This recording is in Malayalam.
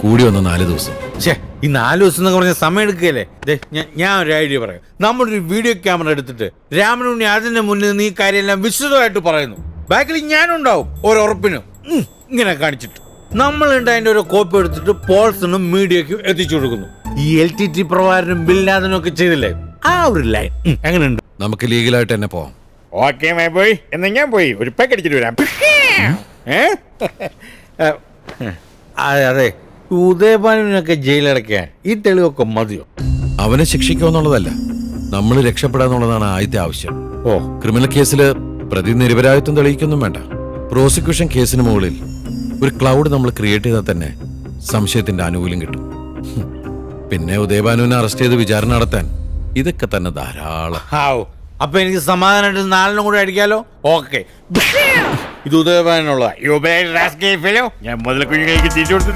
കൂടി വന്ന 4 ദിവസം. ഈ 4 ദിവസം എന്നൊക്കെ പറഞ്ഞ സമയം എടുക്കുകയല്ലേ? ഞാൻ ഒരു ഐഡിയ പറയാം. നമ്മളൊരു വീഡിയോ ക്യാമറ എടുത്തിട്ട് രാമനുണ്ണി അതിന്റെ മുന്നിൽ നീ കാര്യമെല്ലാം വിശദമായിട്ട് പറയുന്നു. ബാക്കിൽ ഞാനുണ്ടാവും ഒരുറപ്പിനും ഇങ്ങനെ കാണിച്ചിട്ട്. നമ്മളുണ്ട് അതിന്റെ ഒരു കോപ്പി എടുത്തിട്ട് പോൾസിനും മീഡിയക്കും എത്തിച്ചു കൊടുക്കുന്നു. ഈ LTT പ്രവാരനും ബില്ലാദനും ഒക്കെ ചെയ്തില്ലേ, ആ ഒരു ലൈൻ എങ്ങനെയുണ്ട്? നമുക്ക് ലീഗലായിട്ട് തന്നെ പോവാം. ഓക്കെ പോയി എന്നാ ഞാൻ പോയി ഒരു പാക്ക് അടിച്ചിട്ട് വരാം. അതെ, ഉദയഭാനുവിനൊക്കെ ജയിലടയ്ക്കാൻ ഈ തെളിവൊക്കെ മതിയോ? അവനെ ശിക്ഷിക്കുമെന്നുള്ളതല്ല, നമ്മൾ രക്ഷപ്പെടാന്നുള്ളതാണ് ആദ്യത്തെ ആവശ്യം. ക്രിമിനൽ കേസിൽ പ്രതി നിരപരാധിത്വം തെളിയിക്കൊന്നും വേണ്ട. പ്രോസിക്യൂഷൻ കേസിന് മുകളിൽ ഒരു ക്ലൗഡ് നമ്മൾ ക്രിയേറ്റ് ചെയ്താൽ തന്നെ സംശയത്തിന്റെ ആനുകൂല്യം കിട്ടും. പിന്നെ ഉദയഭാനുവിനെ അറസ്റ്റ് ചെയ്ത് വിചാരണ നടത്താൻ ഇതൊക്കെ തന്നെ ധാരാളം. അപ്പൊ എനിക്ക് സമാധാനമായിട്ട് 4 കൂടെ അടിക്കാലോ? ഓക്കെ, ഇത് ഉദയഭാനുള്ള ഞാൻ മുതൽ കുഞ്ഞുങ്ങൾക്ക് തിരിച്ചു കൊടുത്തു.